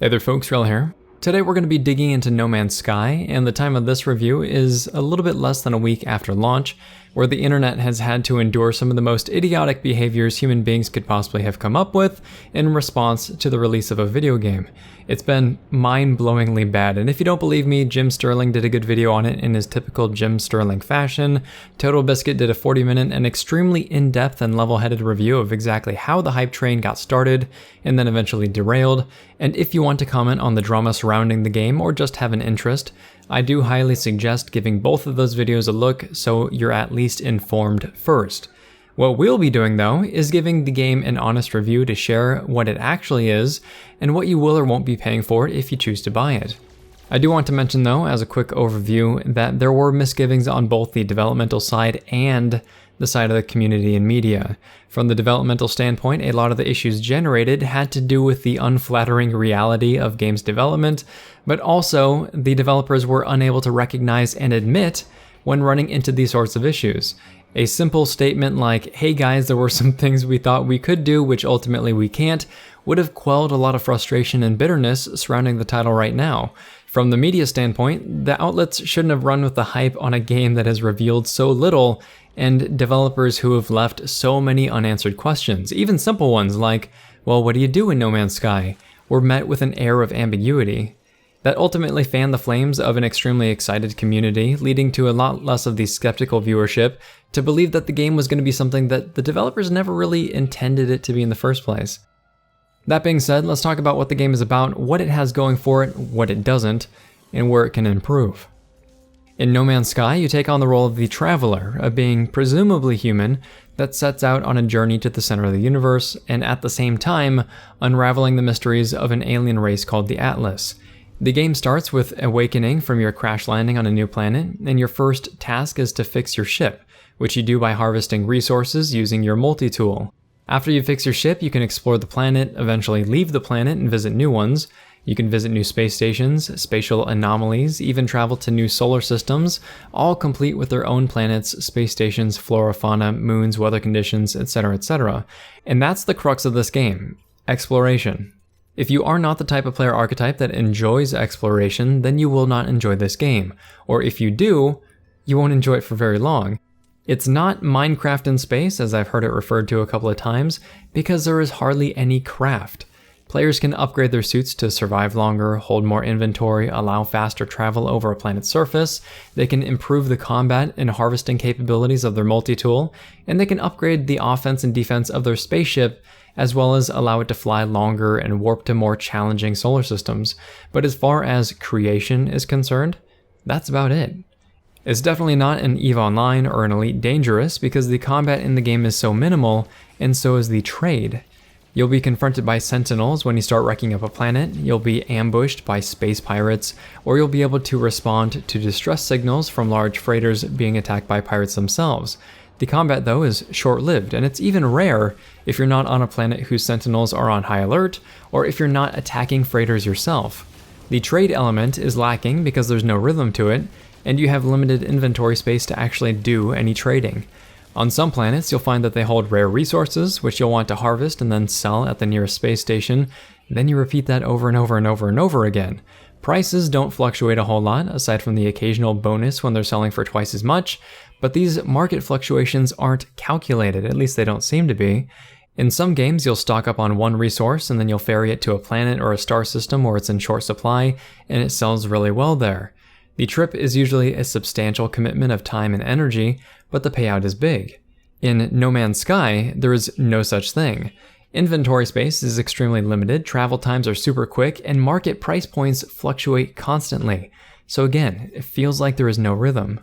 Hey there folks, Wrel here. Today we're going to be digging into No Man's Sky, and the time of this review is a little bit less than a week after launch, where the internet has had to endure some of the most idiotic behaviors human beings could possibly have come up with in response to the release of a video game. It's been mind-blowingly bad, and if you don't believe me, Jim Sterling did a good video on it in his typical Jim Sterling fashion. Total Biscuit did a 40-minute and extremely in-depth and level-headed review of exactly how the hype train got started and then eventually derailed. And if you want to comment on the drama surrounding the game or just have an interest, I do highly suggest giving both of those videos a look so you're at least informed first. What we'll be doing though is giving the game an honest review to share what it actually is and what you will or won't be paying for it if you choose to buy it. I do want to mention though, as a quick overview, that there were misgivings on both the developmental side and the side of the community and media. From the developmental standpoint, a lot of the issues generated had to do with the unflattering reality of games development, but also the developers were unable to recognize and admit when running into these sorts of issues. A simple statement like, hey guys, there were some things we thought we could do which ultimately we can't, would have quelled a lot of frustration and bitterness surrounding the title right now. From the media standpoint, the outlets shouldn't have run with the hype on a game that has revealed so little, and developers who have left so many unanswered questions, even simple ones like, well, what do you do in No Man's Sky, were met with an air of ambiguity. That ultimately fanned the flames of an extremely excited community, leading to a lot less of the skeptical viewership to believe that the game was going to be something that the developers never really intended it to be in the first place. That being said, let's talk about what the game is about, what it has going for it, what it doesn't, and where it can improve. In No Man's Sky, you take on the role of the Traveler, a being presumably human that sets out on a journey to the center of the universe, and at the same time, unraveling the mysteries of an alien race called the Atlas. The game starts with awakening from your crash landing on a new planet, and your first task is to fix your ship, which you do by harvesting resources using your multi-tool. After you fix your ship, you can explore the planet, eventually leave the planet and visit new ones. You can visit new space stations, spatial anomalies, even travel to new solar systems, all complete with their own planets, space stations, flora, fauna, moons, weather conditions, etc., etc. And that's the crux of this game: exploration. If you are not the type of player archetype that enjoys exploration, then you will not enjoy this game. Or if you do, you won't enjoy it for very long. It's not Minecraft in space, as I've heard it referred to a couple of times, because there is hardly any craft. Players can upgrade their suits to survive longer, hold more inventory, allow faster travel over a planet's surface, they can improve the combat and harvesting capabilities of their multi-tool, and they can upgrade the offense and defense of their spaceship, as well as allow it to fly longer and warp to more challenging solar systems. But as far as creation is concerned, that's about it. It's definitely not an EVE Online or an Elite Dangerous because the combat in the game is so minimal, and so is the trade. You'll be confronted by sentinels when you start wrecking up a planet, you'll be ambushed by space pirates, or you'll be able to respond to distress signals from large freighters being attacked by pirates themselves. The combat though is short-lived, and it's even rare if you're not on a planet whose sentinels are on high alert, or if you're not attacking freighters yourself. The trade element is lacking because there's no rhythm to it, and you have limited inventory space to actually do any trading. On some planets, you'll find that they hold rare resources, which you'll want to harvest and then sell at the nearest space station. Then you repeat that over and over and over and over again. Prices don't fluctuate a whole lot, aside from the occasional bonus when they're selling for twice as much, but these market fluctuations aren't calculated, at least they don't seem to be. In some games, you'll stock up on one resource and then you'll ferry it to a planet or a star system where it's in short supply, and it sells really well there. The trip is usually a substantial commitment of time and energy, but the payout is big. In No Man's Sky, there is no such thing. Inventory space is extremely limited, travel times are super quick, and market price points fluctuate constantly. So again, it feels like there is no rhythm.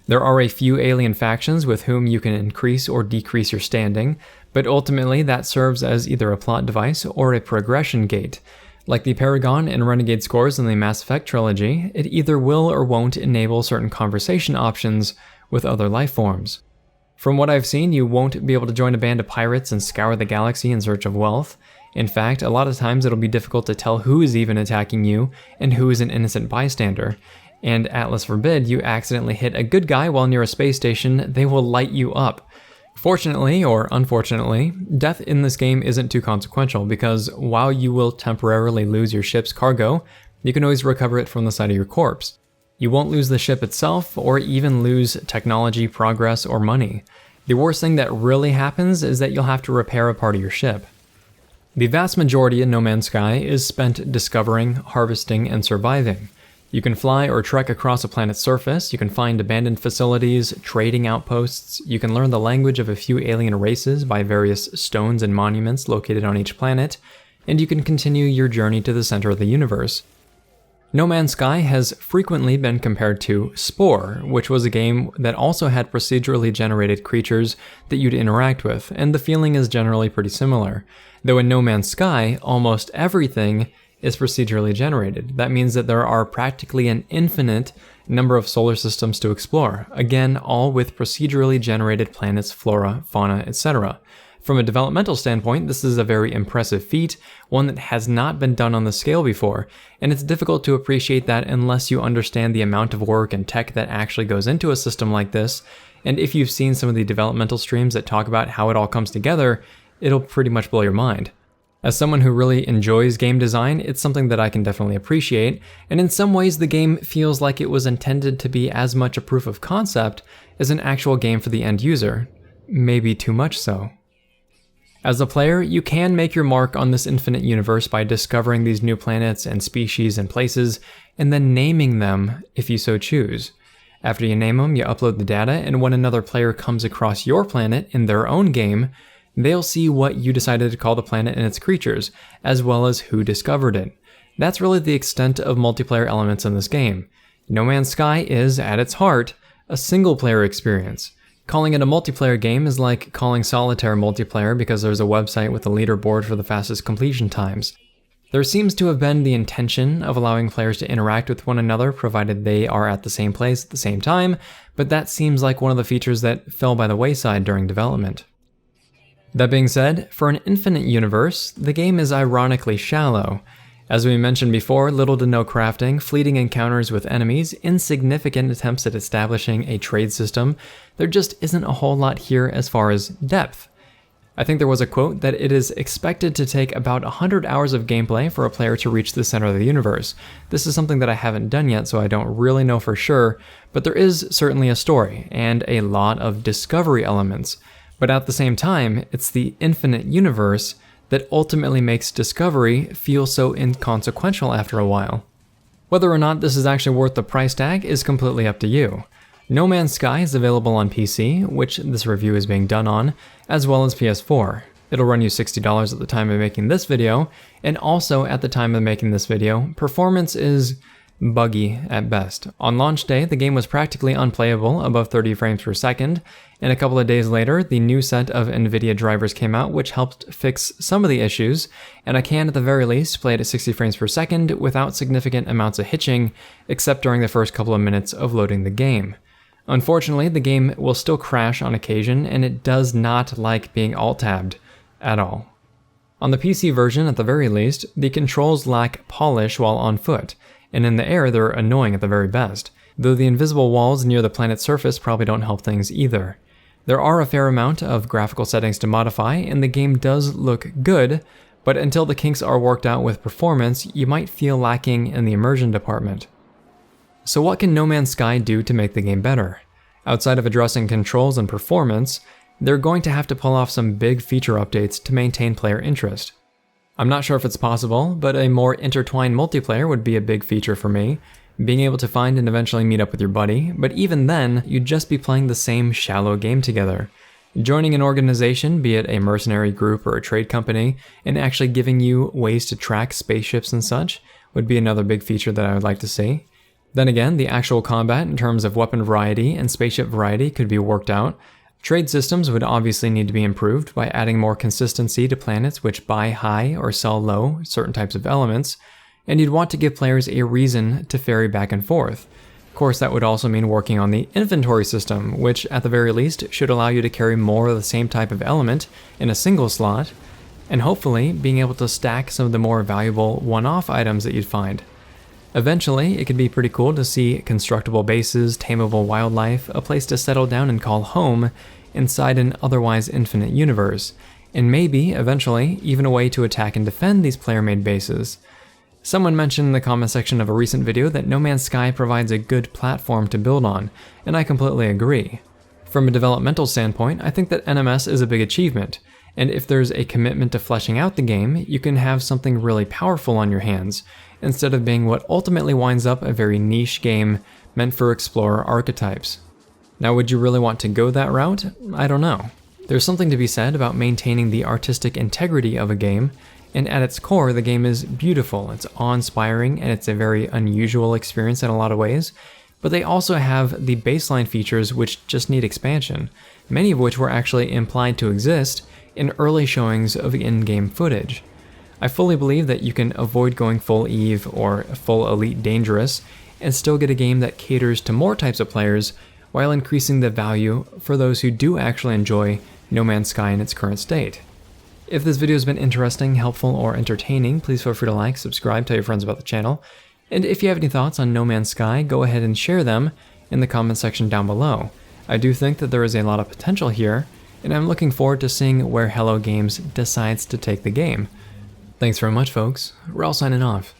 There are a few alien factions with whom you can increase or decrease your standing, but ultimately that serves as either a plot device or a progression gate. Like the Paragon and Renegade scores in the Mass Effect trilogy, it either will or won't enable certain conversation options with other life forms. From what I've seen, you won't be able to join a band of pirates and scour the galaxy in search of wealth. In fact, a lot of times it'll be difficult to tell who is even attacking you and who is an innocent bystander. And Atlas forbid you accidentally hit a good guy while near a space station, they will light you up. Fortunately, or unfortunately, death in this game isn't too consequential because while you will temporarily lose your ship's cargo, you can always recover it from the side of your corpse. You won't lose the ship itself, or even lose technology, progress, or money. The worst thing that really happens is that you'll have to repair a part of your ship. The vast majority in No Man's Sky is spent discovering, harvesting, and surviving. You can fly or trek across a planet's surface, you can find abandoned facilities, trading outposts, you can learn the language of a few alien races by various stones and monuments located on each planet, and you can continue your journey to the center of the universe. No Man's Sky has frequently been compared to Spore, which was a game that also had procedurally generated creatures that you'd interact with, and the feeling is generally pretty similar. Though in No Man's Sky, almost everything is procedurally generated. That means that there are practically an infinite number of solar systems to explore, again, all with procedurally generated planets, flora, fauna, etc. From a developmental standpoint, this is a very impressive feat, one that has not been done on the scale before, and it's difficult to appreciate that unless you understand the amount of work and tech that actually goes into a system like this, and if you've seen some of the developmental streams that talk about how it all comes together, it'll pretty much blow your mind. As someone who really enjoys game design, it's something that I can definitely appreciate, and in some ways the game feels like it was intended to be as much a proof of concept as an actual game for the end user. Maybe too much so. As a player, you can make your mark on this infinite universe by discovering these new planets and species and places, and then naming them if you so choose. After you name them, you upload the data, and when another player comes across your planet in their own game, they'll see what you decided to call the planet and its creatures, as well as who discovered it. That's really the extent of multiplayer elements in this game. No Man's Sky is, at its heart, a single-player experience. Calling it a multiplayer game is like calling solitaire multiplayer because there's a website with a leaderboard for the fastest completion times. There seems to have been the intention of allowing players to interact with one another provided they are at the same place at the same time, but that seems like one of the features that fell by the wayside during development. That being said, for an infinite universe, the game is ironically shallow. As we mentioned before, little to no crafting, fleeting encounters with enemies, insignificant attempts at establishing a trade system, there just isn't a whole lot here as far as depth. I think there was a quote that it is expected to take about 100 hours of gameplay for a player to reach the center of the universe. This is something that I haven't done yet, so I don't really know for sure, but there is certainly a story, and a lot of discovery elements. But at the same time, it's the infinite universe that ultimately makes discovery feel so inconsequential after a while. Whether or not this is actually worth the price tag is completely up to you. No Man's Sky is available on PC, which this review is being done on, as well as PS4. It'll run you $60 at the time of making this video, and also at the time of making this video, performance is buggy at best. On launch day, the game was practically unplayable above 30 frames per second, and a couple of days later, the new set of NVIDIA drivers came out which helped fix some of the issues, and I can at the very least play it at 60 frames per second without significant amounts of hitching, except during the first couple of minutes of loading the game. Unfortunately, the game will still crash on occasion, and it does not like being alt-tabbed at all. On the PC version, at the very least, the controls lack polish while on foot, and in the air they're annoying at the very best, though the invisible walls near the planet's surface probably don't help things either. There are a fair amount of graphical settings to modify, and the game does look good, but until the kinks are worked out with performance, you might feel lacking in the immersion department. So what can No Man's Sky do to make the game better? Outside of addressing controls and performance, they're going to have to pull off some big feature updates to maintain player interest. I'm not sure if it's possible, but a more intertwined multiplayer would be a big feature for me, being able to find and eventually meet up with your buddy, but even then, you'd just be playing the same shallow game together. Joining an organization, be it a mercenary group or a trade company, and actually giving you ways to track spaceships and such, would be another big feature that I would like to see. Then again, the actual combat in terms of weapon variety and spaceship variety could be worked out. Trade systems would obviously need to be improved by adding more consistency to planets which buy high or sell low certain types of elements, and you'd want to give players a reason to ferry back and forth. Of course, that would also mean working on the inventory system, which at the very least should allow you to carry more of the same type of element in a single slot, and hopefully being able to stack some of the more valuable one-off items that you'd find. Eventually, it could be pretty cool to see constructible bases, tameable wildlife, a place to settle down and call home inside an otherwise infinite universe, and maybe, eventually, even a way to attack and defend these player-made bases. Someone mentioned in the comment section of a recent video that No Man's Sky provides a good platform to build on, and I completely agree. From a developmental standpoint, I think that NMS is a big achievement, and if there's a commitment to fleshing out the game, you can have something really powerful on your hands, instead of being what ultimately winds up a very niche game meant for explorer archetypes. Now, would you really want to go that route? I don't know. There's something to be said about maintaining the artistic integrity of a game, and at its core, the game is beautiful, it's awe-inspiring, and it's a very unusual experience in a lot of ways, but they also have the baseline features which just need expansion, many of which were actually implied to exist in early showings of in-game footage. I fully believe that you can avoid going full EVE or full Elite Dangerous and still get a game that caters to more types of players while increasing the value for those who do actually enjoy No Man's Sky in its current state. If this video has been interesting, helpful, or entertaining, please feel free to like, subscribe, tell your friends about the channel, and if you have any thoughts on No Man's Sky, go ahead and share them in the comment section down below. I do think that there is a lot of potential here, and I'm looking forward to seeing where Hello Games decides to take the game. Thanks very much, folks. Wrel signing off.